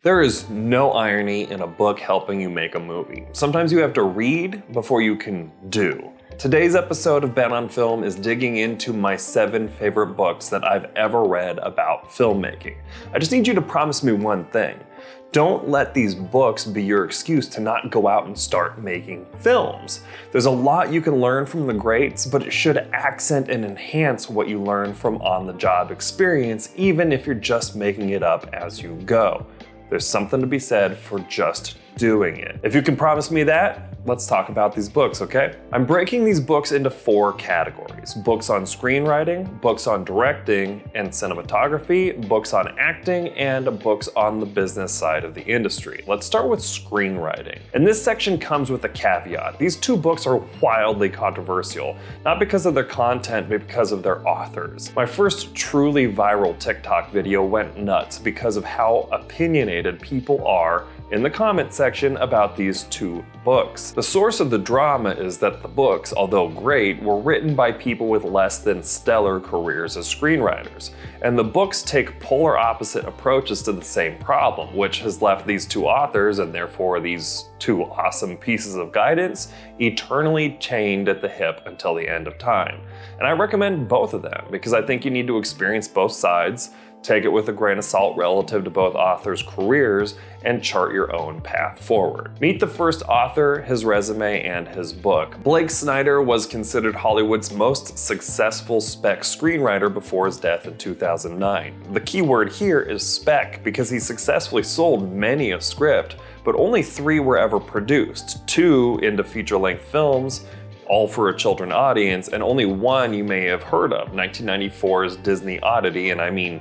There is no irony in a book helping you make a movie. Sometimes you have to read before you can do. Today's episode of Ben on Film is digging into my 7 favorite books that I've ever read about filmmaking. I just need you to promise me one thing. Don't let these books be your excuse to not go out and start making films. There's a lot you can learn from the greats, but it should accent and enhance what you learn from on-the-job experience, even if you're just making it up as you go. There's something to be said for just doing it. If you can promise me that, let's talk about these books, okay? I'm breaking these books into 4 categories: books on screenwriting, books on directing and cinematography, books on acting, and books on the business side of the industry. Let's start with screenwriting. And this section comes with a caveat. These 2 books are wildly controversial, not because of their content, but because of their authors. My first truly viral TikTok video went nuts because of how opinionated people are in the comment section about these 2 books. The source of the drama is that the books, although great, were written by people with less than stellar careers as screenwriters. And the books take polar opposite approaches to the same problem, which has left these 2 authors, and therefore these 2 awesome pieces of guidance, eternally chained at the hip until the end of time. And I recommend both of them because I think you need to experience both sides, take it with a grain of salt relative to both authors' careers, and chart your own path forward. Meet the first author, his resume, and his book. Blake Snyder was considered Hollywood's most successful spec screenwriter before his death in 2009. The key word here is spec because he successfully sold many a script, but only 3 were ever produced, 2 into feature-length films, all for a children audience, and only 1 you may have heard of, 1994's Disney Oddity, and I mean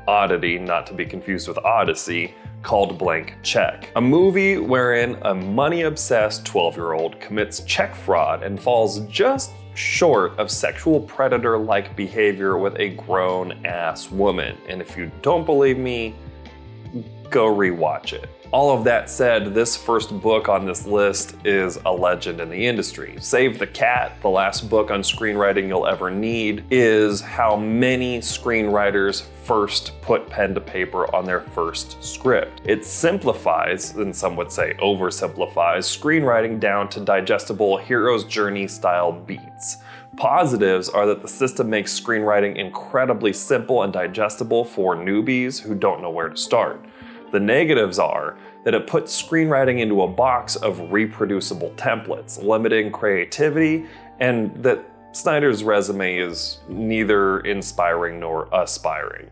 Oddity, not to be confused with Odyssey, called Blank Check. A movie wherein a money-obsessed 12-year-old commits check fraud and falls just short of sexual predator-like behavior with a grown-ass woman. And if you don't believe me, go rewatch it. All of that said, this first book on this list is a legend in the industry. Save the Cat, the last book on screenwriting you'll ever need, is how many screenwriters first put pen to paper on their first script. It simplifies, and some would say oversimplifies, screenwriting down to digestible hero's journey style beats. Positives are that the system makes screenwriting incredibly simple and digestible for newbies who don't know where to start. The negatives are that it puts screenwriting into a box of reproducible templates, limiting creativity, and that Snyder's resume is neither inspiring nor aspiring.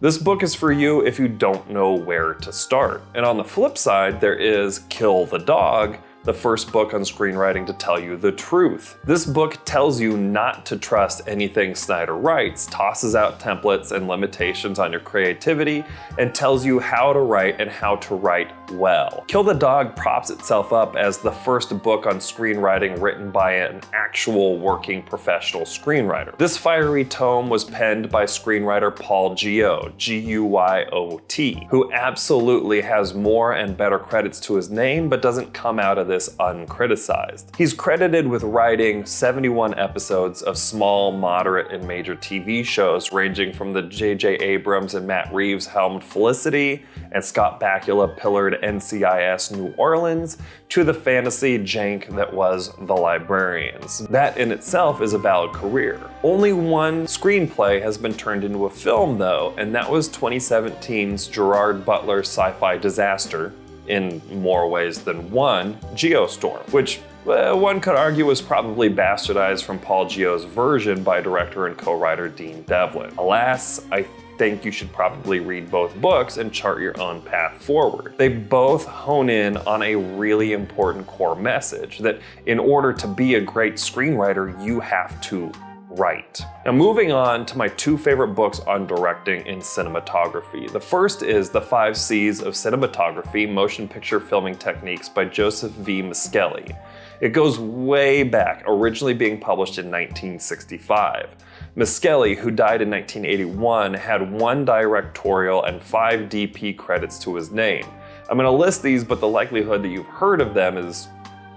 This book is for you if you don't know where to start. And on the flip side, there is Kill the Dog, the first book on screenwriting to tell you the truth. This book tells you not to trust anything Snyder writes, tosses out templates and limitations on your creativity, and tells you how to write and how to write well. Kill the Dog props itself up as the first book on screenwriting written by an actual working professional screenwriter. This fiery tome was penned by screenwriter Paul Guyot, G-U-Y-O-T, who absolutely has more and better credits to his name, but doesn't come out of this uncriticized. He's credited with writing 71 episodes of small, moderate, and major TV shows ranging from the J.J. Abrams and Matt Reeves helmed Felicity and Scott Bakula pillared NCIS New Orleans to the fantasy jank that was The Librarians. That in itself is a valid career. Only 1 screenplay has been turned into a film though, and that was 2017's Gerard Butler sci-fi disaster, in more ways than one, Geostorm, which one could argue was probably bastardized from Paul Guyot's version by director and co-writer Dean Devlin. Alas, I think you should probably read both books and chart your own path forward. They both hone in on a really important core message, that in order to be a great screenwriter, you have to write. Now moving on to my 2 favorite books on directing and cinematography. The first is The 5 C's of Cinematography, Motion Picture Filming Techniques by Joseph V. Miskelly. It goes way back, originally being published in 1965. Miskelly, who died in 1981, had 1 directorial and 5 DP credits to his name. I'm going to list these, but the likelihood that you've heard of them is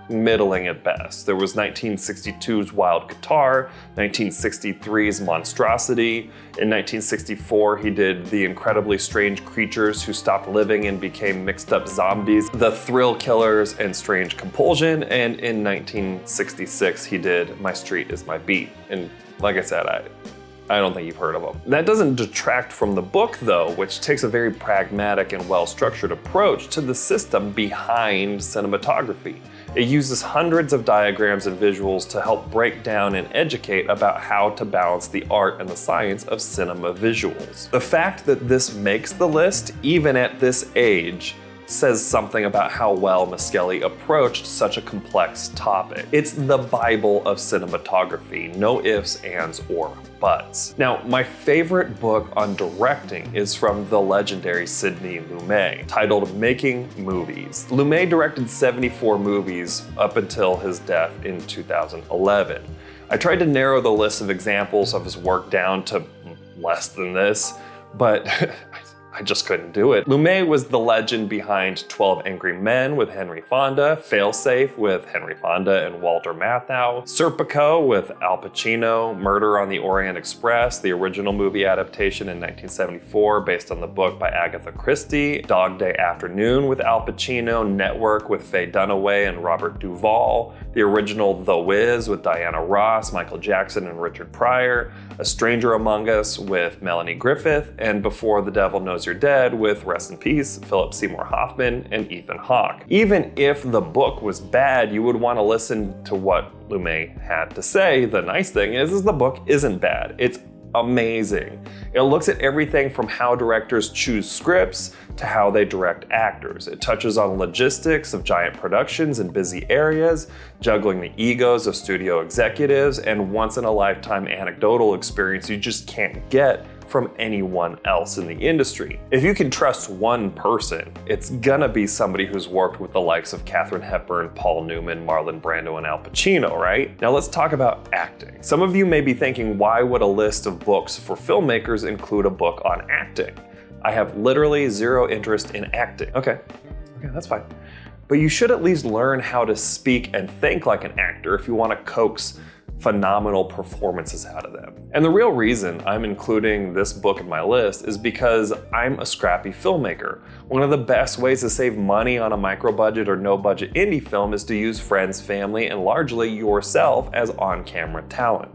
middling at best. There was 1962's Wild Guitar, 1963's Monstrosity. In 1964, he did The Incredibly Strange Creatures Who Stopped Living and Became Mixed Up Zombies, The Thrill Killers, and Strange Compulsion. And in 1966, he did My Street Is My Beat. And like I said, I don't think you've heard of him. That doesn't detract from the book though, which takes a very pragmatic and well-structured approach to the system behind cinematography. It uses hundreds of diagrams and visuals to help break down and educate about how to balance the art and the science of cinema visuals. The fact that this makes the list, even at this age, says something about how well Miskelly approached such a complex topic. It's the Bible of cinematography, no ifs, ands, or buts. Now, my favorite book on directing is from the legendary Sidney Lumet, titled Making Movies. Lumet directed 74 movies up until his death in 2011. I tried to narrow the list of examples of his work down to less than this, but I just couldn't do it. Lumet was the legend behind 12 Angry Men with Henry Fonda, Failsafe with Henry Fonda and Walter Matthau, Serpico with Al Pacino, Murder on the Orient Express, the original movie adaptation in 1974 based on the book by Agatha Christie, Dog Day Afternoon with Al Pacino, Network with Faye Dunaway and Robert Duvall, the original The Wiz with Diana Ross, Michael Jackson and Richard Pryor, A Stranger Among Us with Melanie Griffith, and Before the Devil Knows You're Dead with, rest in peace, Philip Seymour Hoffman and Ethan Hawke. Even if the book was bad, you would want to listen to what Lumet had to say. The nice thing is the book isn't bad. It's amazing. It looks at everything from how directors choose scripts to how they direct actors. It touches on logistics of giant productions in busy areas, juggling the egos of studio executives, and once-in-a-lifetime anecdotal experience you just can't get from anyone else in the industry. If you can trust one person, it's gonna be somebody who's worked with the likes of Katharine Hepburn, Paul Newman, Marlon Brando, and Al Pacino, right? Now let's talk about acting. Some of you may be thinking, why would a list of books for filmmakers include a book on acting? I have literally zero interest in acting. Okay, that's fine. But you should at least learn how to speak and think like an actor if you want to coax phenomenal performances out of them. And the real reason I'm including this book in my list is because I'm a scrappy filmmaker. One of the best ways to save money on a micro-budget or no-budget indie film is to use friends, family, and largely yourself as on-camera talent.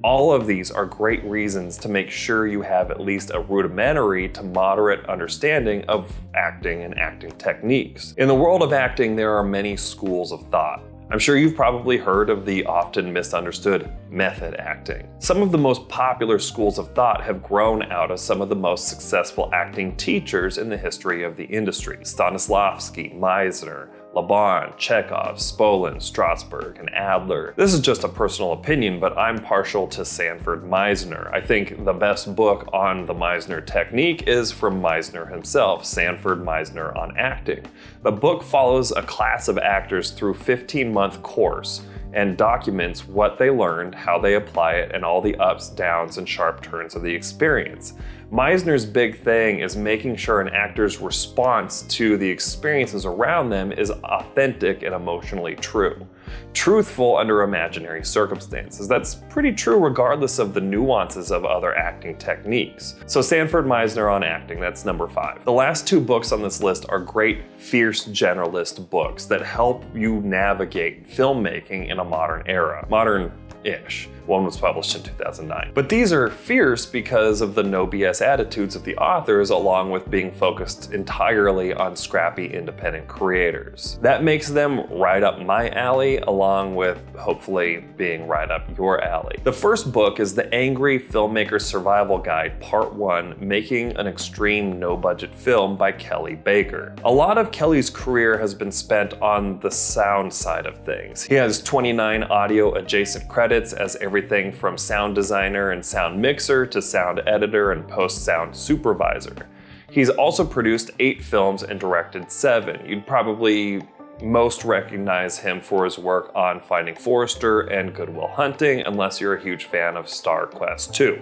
All of these are great reasons to make sure you have at least a rudimentary to moderate understanding of acting and acting techniques. In the world of acting, there are many schools of thought. I'm sure you've probably heard of the often misunderstood method acting. Some of the most popular schools of thought have grown out of some of the most successful acting teachers in the history of the industry. Stanislavski, Meisner, Laban, Chekhov, Spolin, Strasberg, and Adler. This is just a personal opinion, but I'm partial to Sanford Meisner. I think the best book on the Meisner technique is from Meisner himself, Sanford Meisner on Acting. The book follows a class of actors through a 15-month course and documents what they learned, how they apply it, and all the ups, downs, and sharp turns of the experience. Meisner's big thing is making sure an actor's response to the experiences around them is authentic and emotionally true. Truthful under imaginary circumstances. That's pretty true regardless of the nuances of other acting techniques. So Sanford Meisner on Acting, that's number 5. The last 2 books on this list are great, fierce generalist books that help you navigate filmmaking in a modern era. Modern-ish. One was published in 2009. But these are fierce because of the no BS attitudes of the authors, along with being focused entirely on scrappy independent creators. That makes them right up my alley, along with hopefully being right up your alley. The first book is The Angry Filmmaker Survival Guide, Part 1, Making an Extreme No-Budget Film by Kelly Baker. A lot of Kelly's career has been spent on the sound side of things. He has 29 audio adjacent credits as everything from sound designer and sound mixer to sound editor and post-sound supervisor. He's also produced 8 films and directed 7. You'd probably most recognize him for his work on Finding Forrester and Good Will Hunting, unless you're a huge fan of Star Quest 2.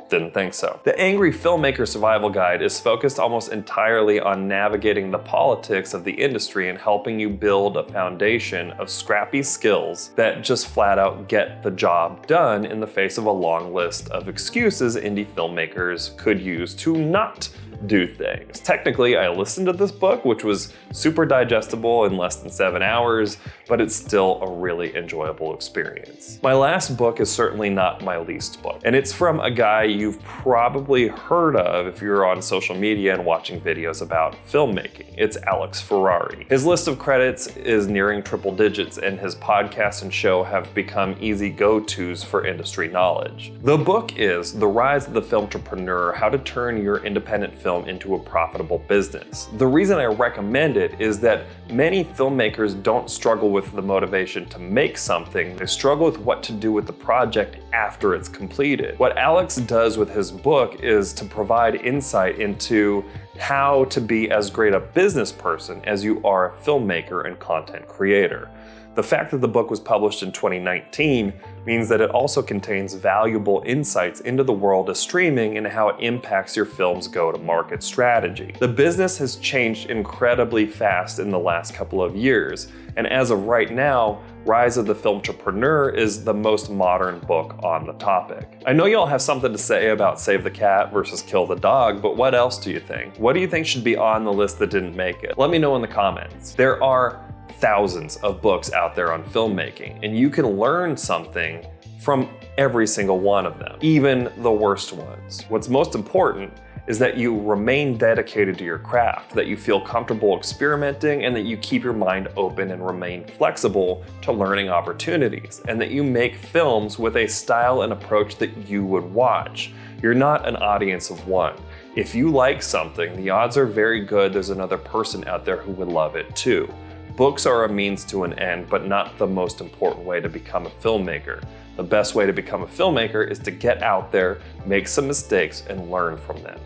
Didn't think so. The Angry Filmmaker Survival Guide is focused almost entirely on navigating the politics of the industry and helping you build a foundation of scrappy skills that just flat out get the job done in the face of a long list of excuses indie filmmakers could use to not do things. Technically, I listened to this book, which was super digestible in less than 7 hours, but it's still a really enjoyable experience. My last book is certainly not my least book, and it's from a guy you've probably heard of if you're on social media and watching videos about filmmaking. It's Alex Ferrari. His list of credits is nearing triple digits, and his podcast and show have become easy go-tos for industry knowledge. The book is The Rise of the Filmtrepreneur: How to Turn Your Independent Film into a Profitable Business. The reason I recommend it is that many filmmakers don't struggle with the motivation to make something, they struggle with what to do with the project after it's completed. What Alex does with his book is to provide insight into how to be as great a business person as you are a filmmaker and content creator. The fact that the book was published in 2019 means that it also contains valuable insights into the world of streaming and how it impacts your film's go-to-market strategy. The business has changed incredibly fast in the last couple of years, and as of right now, Rise of the Filmtrepreneur is the most modern book on the topic. I know y'all have something to say about Save the Cat versus Kill the Dog, but what else do you think? What do you think should be on the list that didn't make it? Let me know in the comments. There are thousands of books out there on filmmaking, and you can learn something from every single one of them, even the worst ones. What's most important is that you remain dedicated to your craft, that you feel comfortable experimenting, and that you keep your mind open and remain flexible to learning opportunities, and that you make films with a style and approach that you would watch. You're not an audience of one. If you like something, the odds are very good there's another person out there who would love it too. Books are a means to an end, but not the most important way to become a filmmaker. The best way to become a filmmaker is to get out there, make some mistakes, and learn from them.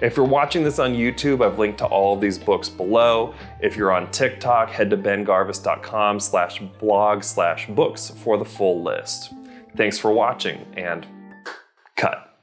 If you're watching this on YouTube, I've linked to all of these books below. If you're on TikTok, head to bengarvis.com/blog/books for the full list. Thanks for watching, and cut.